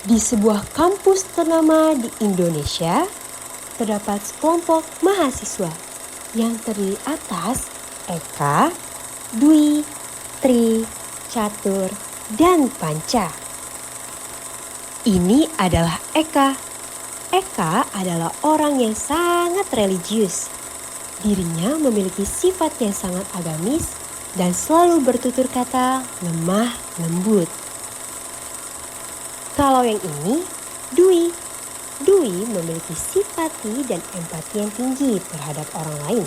Di sebuah kampus ternama di Indonesia, terdapat sekelompok mahasiswa yang terdiri atas Eka, Dwi, Tri, Catur, dan Panca. Ini adalah Eka. Eka adalah orang yang sangat religius. Dirinya memiliki sifat yang sangat agamis dan selalu bertutur kata lemah lembut. Kalau yang ini, Dwi. Dwi memiliki simpati dan empati yang tinggi terhadap orang lain.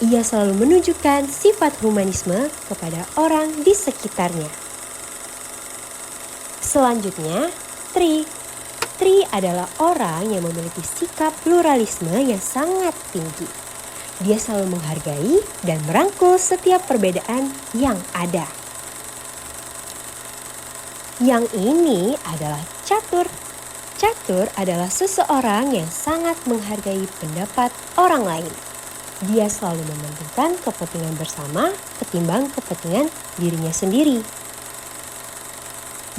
Ia selalu menunjukkan sifat humanisme kepada orang di sekitarnya. Selanjutnya, Tri. Tri adalah orang yang memiliki sikap pluralisme yang sangat tinggi. Dia selalu menghargai dan merangkul setiap perbedaan yang ada. Yang ini adalah Catur. Catur adalah seseorang yang sangat menghargai pendapat orang lain. Dia selalu mementingkan kepentingan bersama ketimbang kepentingan dirinya sendiri.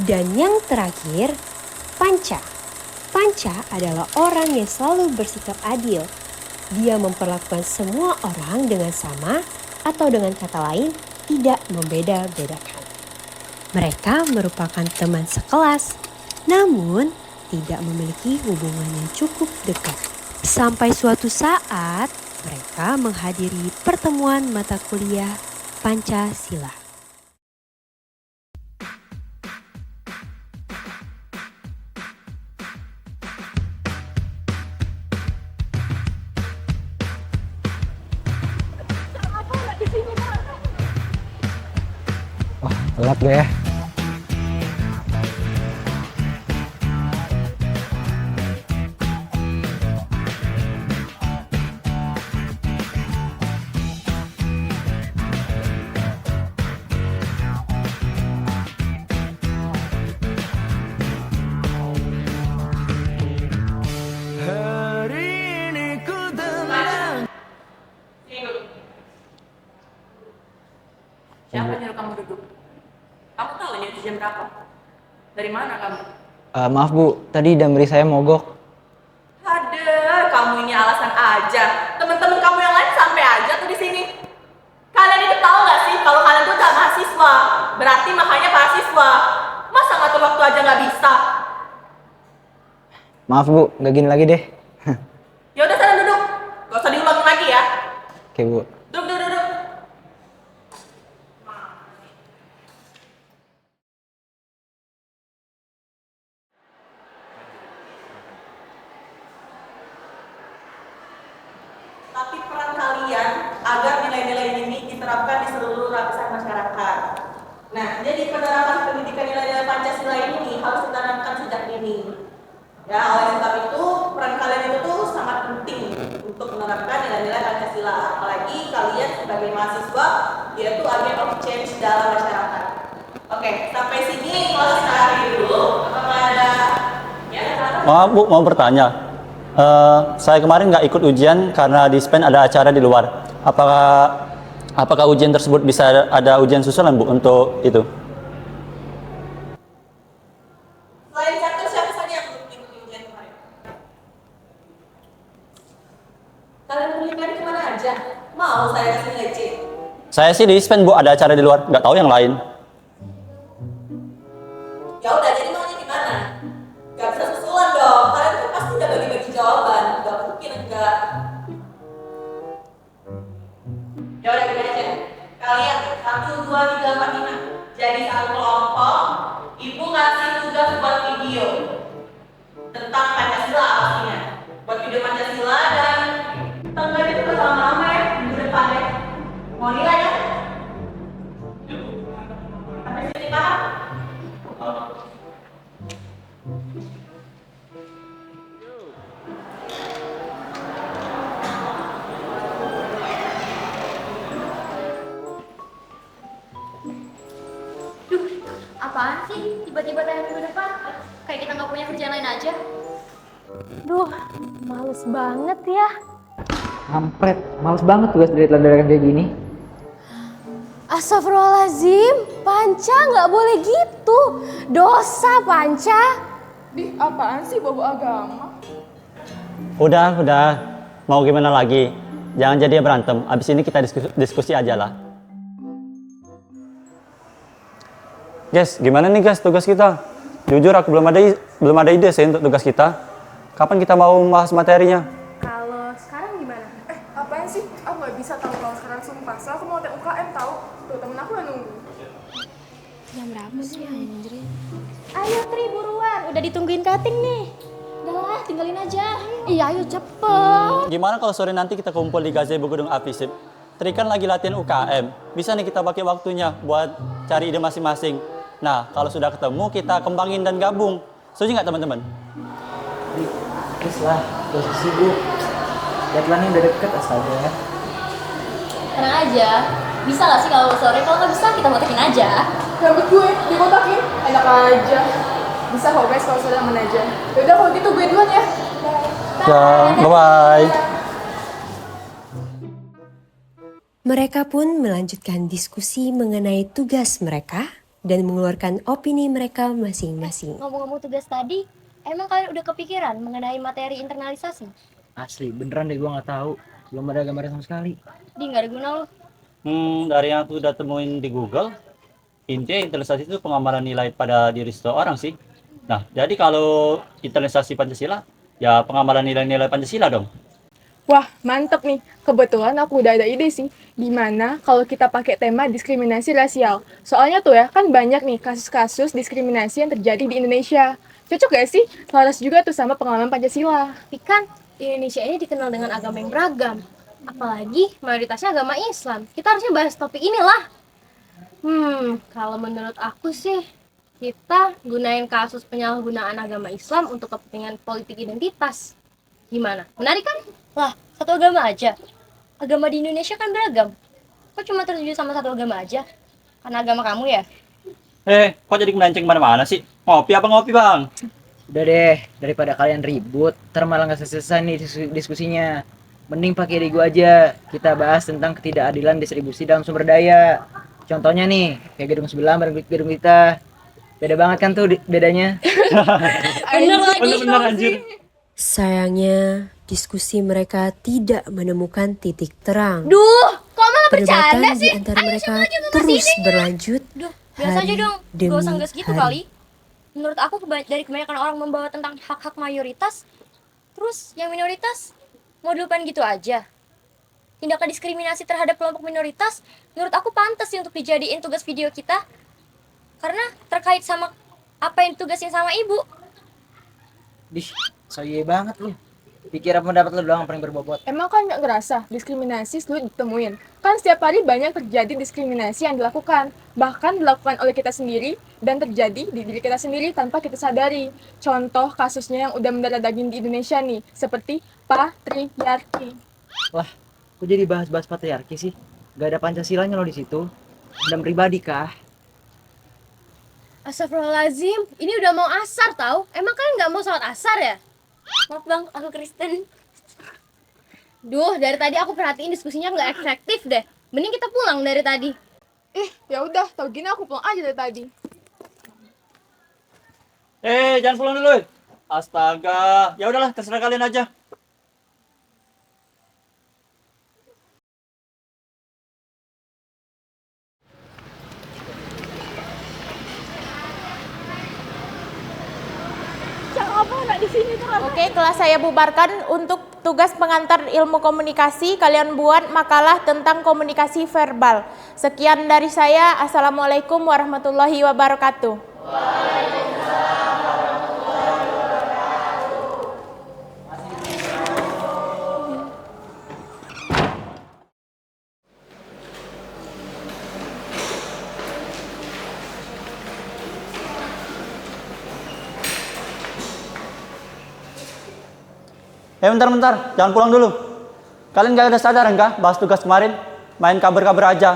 Dan yang terakhir, Panca. Panca adalah orang yang selalu bersikap adil. Dia memperlakukan semua orang dengan sama atau dengan kata lain tidak membeda-bedakan. Mereka merupakan teman sekelas, namun tidak memiliki hubungan yang cukup dekat. Sampai suatu saat mereka menghadiri pertemuan mata kuliah Pancasila. Wah, telat gue ya. Siapa nyuruh kamu duduk? Kamu tahu ini udah jam berapa? Dari mana kamu? Maaf Bu, tadi Damri saya mogok. Ada, kamu ini alasan aja. Temen-temen kamu yang lain sampai aja tuh di sini. Kalian itu tahu nggak sih kalau kalian tuh tak mahasiswa? Berarti makanya mahasiswa. Masa ngatur waktu aja nggak bisa? Maaf Bu, nggak gini lagi deh. Ya udah sana duduk. Gak usah diulangin lagi ya. Oke Bu. Duduk. Tapi peran kalian agar nilai-nilai ini diterapkan di seluruh lapisan masyarakat. Nah, jadi penerapan pendidikan nilai-nilai Pancasila ini harus ditanamkan sejak dini. Ya, oleh sebab itu peran kalian itu tuh sangat penting untuk menerapkan nilai-nilai Pancasila. Apalagi kalian sebagai mahasiswa, yaitu agen of change dalam masyarakat. Oke, sampai sini kelas hari dulu. Apakah ada? Ya, Maaf Bu, mau bertanya. Saya kemarin nggak ikut ujian karena di SPEN ada acara di luar. Apakah ujian tersebut bisa ada ujian susulan Bu untuk itu? selain Catur, siapa saja yang belum mengikuti ujian kemarin? Kalian penelitian kemana aja? Mau saya kasih nilai C? Saya sih di SPEN Bu, ada acara di luar, nggak tahu yang lain. Ya udah, jadi maunya gimana? Gak bisa susulan dong. Kalian tuh pasti udah bagi-bagi jawaban. Gak mungkin enggak. Ya udah gini aja. Kalian 1, 2, 3, 4, 5. Jadi satu kelompok. Ibu ngasih tugas buat video tentang Pancasila pastinya. Buat video Pancasila dan tanggal itu bersama-sama ya minggu depan ya. Mau nilai ya? Sampai sini paham? Apaan sih? Tiba-tiba tanya minggu depan? Kayak kita nggak punya kerjaan lain aja. Duh, males banget ya. Kampret, males banget tugas dari dadakan kayak gini. Astagfirullahaladzim, Panca nggak boleh gitu. Dosa, Panca. Di, apaan sih bobo agama? Udah. Mau gimana lagi? Jangan jadi berantem. Abis ini kita diskusi aja lah. Guys, gimana nih guys tugas kita? Jujur aku belum ada ide sih untuk tugas kita. Kapan kita mau bahas materinya? Kalau sekarang gimana? Apaan sih? Aku nggak bisa tahu kalau sekarang sumpah. Soalnya aku mau UKM tahu. Tuh temen aku udah nunggu. Jam berapa sih anjir? Ayo Tri buruan, udah ditungguin cutting nih. Udahlah, tinggalin aja. Iya, ayo cepet. Gimana kalau sore nanti kita kumpul di gazebo gedung Avisip? Tri kan lagi latihan UKM. Bisa nih kita pakai waktunya buat cari ide masing-masing. Nah, kalau sudah ketemu kita kembangin dan gabung. Setuju nggak teman-teman? Terus lah, gak usah sibuk. Deadline-nya udah deket astaga. Tenang aja. Bisa gak sih kalau sore? Kalau nggak bisa kita kotakin aja. Rambut gue dikotakin, enak aja. Bisa kok guys kalau sudah aman aja. Yaudah kalau gitu gue duluan ya. Bye. Ya, bye-bye. Mereka pun melanjutkan diskusi mengenai tugas mereka dan mengeluarkan opini mereka masing-masing. Ngomong-ngomong tugas tadi, emang kalian udah kepikiran mengenai materi internalisasi? Asli, beneran deh gue nggak tahu. Belum ada gambaran sama sekali. Di nggak ada guna lu. Dari yang aku udah temuin di Google, intinya internalisasi itu pengamalan nilai pada diri seseorang sih. Nah, jadi kalau internalisasi Pancasila, ya pengamalan nilai-nilai Pancasila dong. Wah, mantep nih. Kebetulan aku udah ada ide sih. Gimana kalau kita pakai tema diskriminasi rasial? Soalnya tuh ya, kan banyak nih kasus-kasus diskriminasi yang terjadi di Indonesia. Cocok gak sih? Selaras juga tuh sama pengalaman Pancasila. Tapi kan Indonesia ini dikenal dengan agama yang beragam. Apalagi mayoritasnya agama Islam. Kita harusnya bahas topik inilah. Kalau menurut aku sih, kita gunain kasus penyalahgunaan agama Islam untuk kepentingan politik identitas. Gimana? Menarik kan? Lah, satu agama aja. Agama di Indonesia kan beragam. Kok cuma tertuju sama satu agama aja? Karena agama kamu ya? Kok jadi melenceng kemana-mana sih? Ngopi apa ngopi, Bang? Udah deh, daripada kalian ribut, ntar malah nggak selesai nih diskusinya. Mending pakai ide gue aja. Kita bahas tentang ketidakadilan distribusi dalam sumber daya. Contohnya nih, kayak gedung sebelah bareng gedung kita. Beda banget kan tuh bedanya. Bener-bener anjir. Sayangnya, diskusi mereka tidak menemukan titik terang. Duh, kok malah bercanda Perdebatan sih? di antara Ayo mereka siapa lagi yang mau terus kesini? berlanjut Duh, biasa aja hari dong. demi Gak usah nges gitu hari. kali. Menurut aku dari kebanyakan orang membawa tentang hak-hak mayoritas, terus yang minoritas mau dilupain gitu aja. Tindakan diskriminasi terhadap kelompok minoritas, menurut aku pantas sih untuk dijadiin tugas video kita. Karena terkait sama apa yang tugasin sama ibu. Dih, soye banget lu. Pikiran pendapat lu doang paling berbobot. Emang kan nggak ngerasa diskriminasi selalu ditemuin? Kan setiap hari banyak terjadi diskriminasi yang dilakukan. Bahkan dilakukan oleh kita sendiri dan terjadi di diri kita sendiri tanpa kita sadari. Contoh kasusnya yang udah mendarah daging di Indonesia nih, seperti patriarki. Wah, kok jadi bahas-bahas patriarki sih? Gak ada Pancasilanya lo di situ. Dendam pribadi kah? Astagfirullahaladzim, ini udah mau asar tau? Emang kalian nggak mau sholat asar ya? Maaf bang, aku Kristen. Duh, dari tadi aku perhatiin diskusinya nggak efektif deh. Mending kita pulang dari tadi. Ya udah, tau gini aku pulang aja dari tadi. Jangan pulang dulu. Astaga. Ya udahlah, terserah kalian aja. Oke, kelas saya bubarkan. Untuk tugas pengantar ilmu komunikasi, kalian buat makalah tentang komunikasi verbal. Sekian dari saya. Assalamualaikum warahmatullahi wabarakatuh. Bentar, jangan pulang dulu. Kalian gak ada sadaran kah bahas tugas kemarin? Main kabar-kabar aja.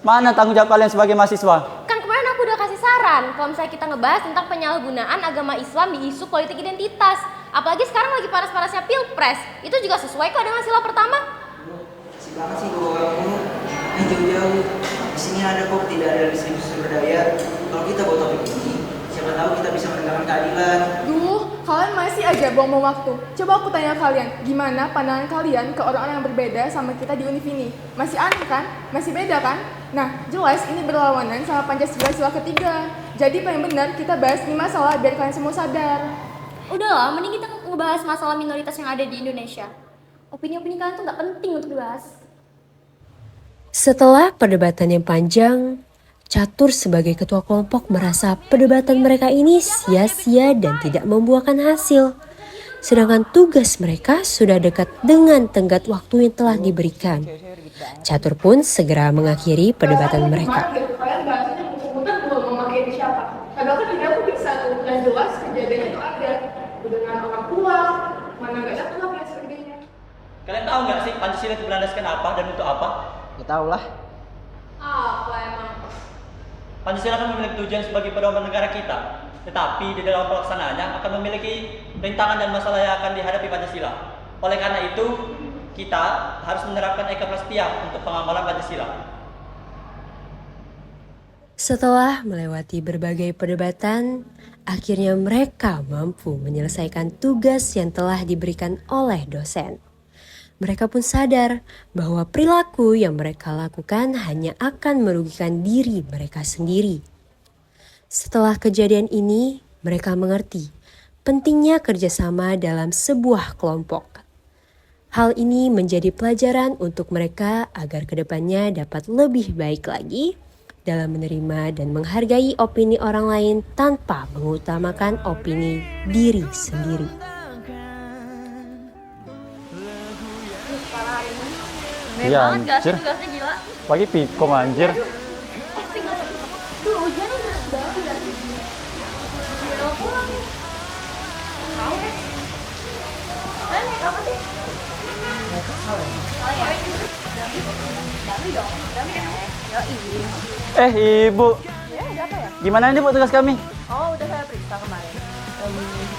Mana tanggung jawab kalian sebagai mahasiswa? Kan kemarin aku udah kasih saran kalau misalnya kita ngebahas tentang penyalahgunaan agama Islam di isu politik identitas. Apalagi sekarang lagi panas-panasnya pilpres. Itu juga sesuai kok dengan sila pertama. Asik banget sih bawa orang mulu. Jauh-jauh. Di sini ada kok tidak ada distribusi sumber daya. Kalau kita bawa topik ini, siapa tahu kita bisa menegakkan keadilan. Duh, buang-buang waktu. Coba aku tanya kalian, gimana pandangan kalian ke orang-orang yang berbeda sama kita di univ ini? Masih aneh kan? Masih beda kan? Nah, jelas ini berlawanan sama Pancasila sila ketiga. Jadi paling benar kita bahas ini masalah biar kalian semua sadar. Udahlah, mending kita ngebahas masalah minoritas yang ada di Indonesia. Opini-opini kalian tuh nggak penting untuk dibahas. Setelah perdebatan yang panjang, Catur sebagai ketua kelompok merasa perdebatan mereka ini sia-sia dan tidak membuahkan hasil. Sedangkan tugas mereka sudah dekat dengan tenggat waktu yang telah diberikan. Catur pun segera mengakhiri perdebatan mereka. Kalian bahasanya muter-muter belum memakai siapa? Padahal kan ide aku bisa tuh, dan jelas kejadian itu ada. Dengan orang tua, mana gak ada tuh yang segedenya. Kalian tahu nggak sih Pancasila itu berlandaskan apa dan untuk apa? Ya tau lah. Apa emang? Pancasila kan memiliki tujuan sebagai pedoman negara kita, tetapi di dalam pelaksanaannya akan memiliki rintangan dan masalah yang akan dihadapi Pancasila. Oleh karena itu, kita harus menerapkan Eka Prasetya untuk pengamalan Pancasila. Setelah melewati berbagai perdebatan, akhirnya mereka mampu menyelesaikan tugas yang telah diberikan oleh dosen. Mereka pun sadar bahwa perilaku yang mereka lakukan hanya akan merugikan diri mereka sendiri. Setelah kejadian ini, mereka mengerti pentingnya kerjasama dalam sebuah kelompok. Hal ini menjadi pelajaran untuk mereka agar kedepannya dapat lebih baik lagi dalam menerima dan menghargai opini orang lain tanpa mengutamakan opini diri sendiri. Iya, anjir. Pagi pikom anjir. Tuh, hujan udah banget. Udah pulang nih. Tahu deh. Naik apa sih? Dami dong. Ibu. Ya, ada apa ya? Gimana nih Bu tugas kami? Oh, udah saya periksa kemarin.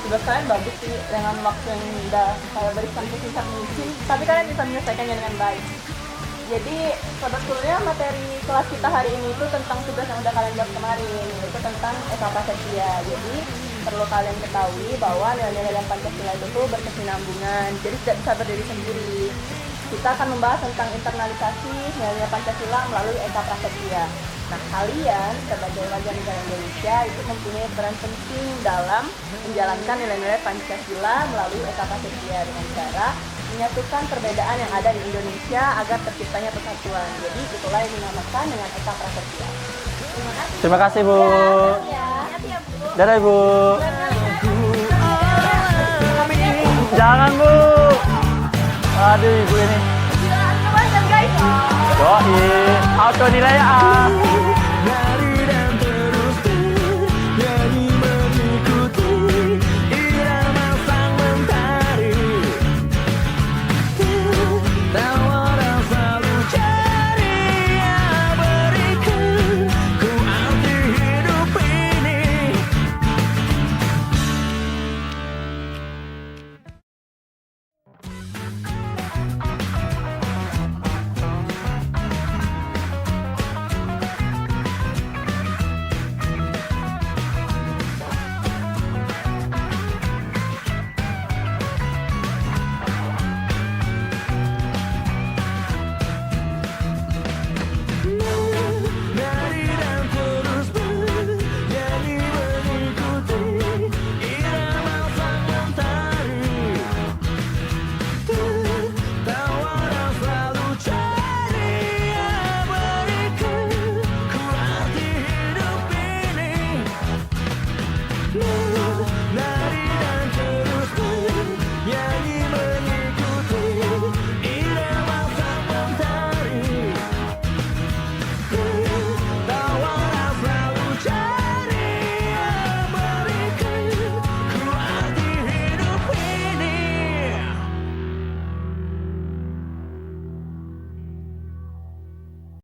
Tugas kalian bagus sih dengan waktu yang udah saya berikan ke tingkat misi, tapi kalian bisa menyelesaikannya dengan baik. Jadi sebetulnya materi kelas kita hari ini itu tentang tugas yang udah kalian buat kemarin, yaitu tentang Eka Prasetya. Jadi perlu kalian ketahui bahwa nilai-nilai dalam Pancasila itu berkesinambungan, jadi tidak bisa berdiri sendiri. Kita akan membahas tentang internalisasi nilai-nilai Pancasila melalui Eka Prasetya. Nah, kalian sebagai warga negara Indonesia itu mempunyai peran penting dalam menjalankan nilai-nilai Pancasila melalui Eka Prasetya dengan cara menyatukan perbedaan yang ada di Indonesia agar terciptanya persatuan. Jadi itulah yang dinamakan dengan Eka Prasetya. Terima kasih Bu. Dadah Ibu. Jangan Bu. Aduh Ibu ini. Doi, auto nilai A.